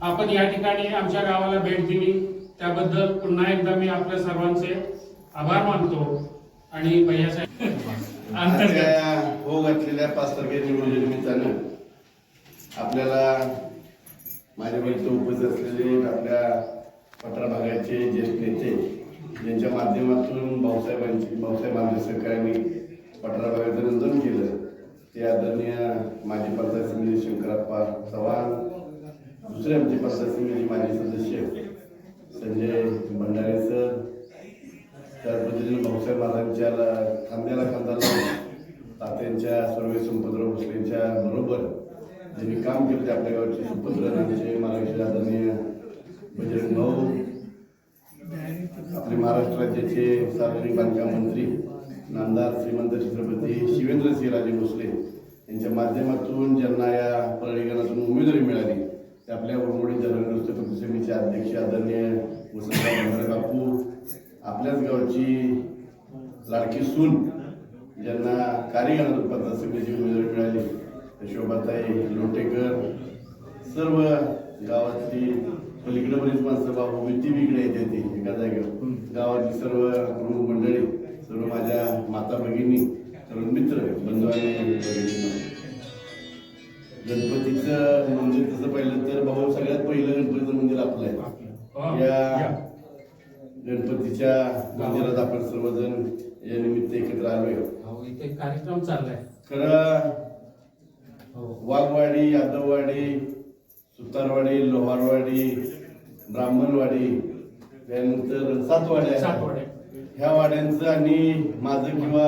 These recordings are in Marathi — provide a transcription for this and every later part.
आपण या ठिकाणी आमच्या गावाला भेट दिली त्याबद्दल पुन्हा एकदा मी आपल्या सर्वांचे आभार मानतो आणि भैयासाहेब अंतर्गत हो घातलेल्या 5 तारखेच्या निमित्तानं आपल्याला माझ्यापर्यंत उपस्थित असलेले आपल्या पठार भागाचे ज्येष्ठ नेते यांच्या माध्यमातून भाऊसाहेब आमच्या सहकार्याने पठार भागाचं रंजन केलं ते आदरणीय माजी पंचायत समिती शंकरप्पा चव्हाण, दुसरे आमचे पंचायत समिती माजी सदस्य संजय भंडारे सर, त्या पद्धतीने भाऊसाहेब महाराजांच्या खांद्याला खांदा लावून तात्यांच्या सर्वे संपतराव भोसलेंच्या बरोबर ज्यांनी काम केलं ते आपल्या गावचे सुपुत्र आमचे महाराष्ट्र आदरणीय बजरंग भाऊ, आपले महाराष्ट्र राज्याचे सार्वजनिक बांधकाम मंत्री नामदार श्रीमंत छत्रपती शिवेंद्रसिंहराजे भोसले यांच्या माध्यमातून ज्यांना या परळीगणातून उमेदवारी मिळाली ते आपल्या उरमोडी जलग्रस्त पक्ष समितीचे अध्यक्ष आदरणीय वसंतराव भंडारे बापू, आपल्याच गावची लाडकी सून ज्यांना कार्यगणातून पंचायत समितीची उमेदवारी मिळाली शोभाताई लोटेकर, सर्व गावातली पलीकडे बरीच माणसं बाबू ती बिकडे येते ती एका जागेवर गावातली सर्व प्रमुख मंडळी, सर्व माझ्या माता भगिनी, सर्व मित्र बंधू आणि गणपतीचं मंदिर तसं पाहिलं तर भाऊ सगळ्यात पहिलं गणपतीचं मंदिर आपलं आहे. या गणपतीच्या मंदिरात आपण सर्वजण या निमित्त एकत्र आलोय. इथे कार्यक्रम चाललाय. खरं वाघवाडी, यादववाडी, सुतारवाडी, लोहारवाडी, ब्राह्मणवाडी, त्यानंतर सातवाड्या, ह्या वाड्यांचं आणि माझं किंवा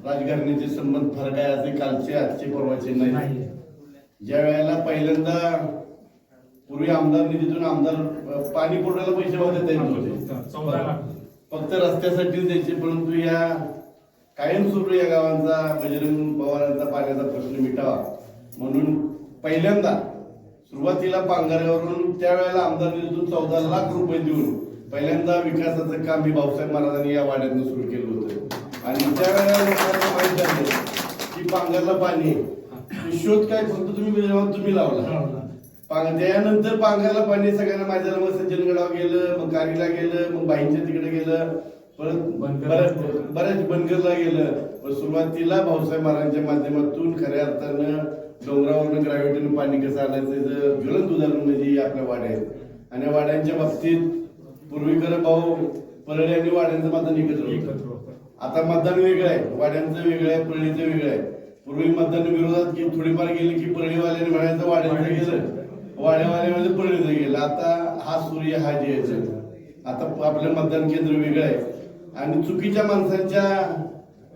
राजकारणाचे संबंध फरक आहे असे कालचे आजचे परवाचे नाही. ज्या वेळेला पहिल्यांदा पूर्वी आमदार निधीतून आमदार पाणी पुरवठ्याला पैसे देता येत नव्हते, फक्त रस्त्यासाठी द्यायचे, परंतु या कायमस्वरूपी या गावांचा बजरंग पवारांचा पाण्याचा प्रश्न मिटावा म्हणून पहिल्यांदा सुरुवातीला पांघऱ्यावरून त्यावेळेला आमदार निधीतून 14 लाख रुपये देऊन पहिल्यांदा विकासाचं काम ही भाऊसाहेब महाराजांनी या वाड्यातून सुरू केलं होतं. आणि त्यावेळेला लोकांना माहीत झालं की पांघरला पाणी शोध काय फक्त तुम्ही लावला. त्यानंतर पांघरला पाणी सगळ्यांना माझ्या सज्जनगडावर गेलं, मग कारीला गेलं, मग बाईंच्या तिकडे गेलं, परत बऱ्याच बनगरला गेलं. पण सुरुवातीला भाऊसाहेब महाराजांच्या माध्यमातून खऱ्या अर्थानं डोंगरावरून ग्रॅव्हिटीनं पाणी कसं आणायचं ज्वलंत उदाहरण म्हणजे आपल्या वाड्या आहेत. आणि वाड्यांच्या बाबतीत पूर्वीकर भाऊ परळी आणि वाड्यांचं मतदान एकत्र होतं. आता मतदान वेगळं आहे, वाड्यांचं वेगळं आहे, परळीचं वेगळं आहे. पूर्वी मतदान विरोधात की थोडीफार गेले की परळीवाल्याने म्हणायचं वाड्यांचं गेलं, वाड्यावाल्यामध्ये परळीचं गेलं. आता हा सूर्य हा जे आता आपलं मतदान केंद्र वेगळं आहे आणि चुकीच्या माणसांच्या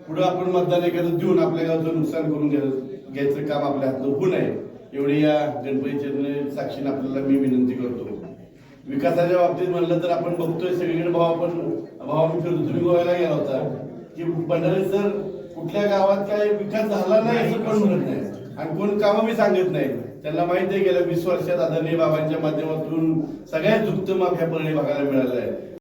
पुढे आपण मतदान एखादं देऊन आपल्या गावचं नुकसान करून घ्यायचं काम आपल्या हातून होऊ नये एवढी या गणपतीच्या साक्षीने आपल्याला मी विनंती करतो. विकासाच्या बाबतीत म्हणलं तर आपण बघतोय सगळीकडे भाव मी फिरतो. तुम्ही गोव्याला गेला होता की भंडारे सर कुठल्या गावात काय विकास झाला नाही असं कोण म्हणत नाही आणि कोण कामं मी सांगत नाही. त्यांना माहिती आहे गेल्या 20 वर्षात आदरणीय बाबांच्या माध्यमातून सगळ्यात उत्तम माप ह्या परळी भागाला मिळालं आहे.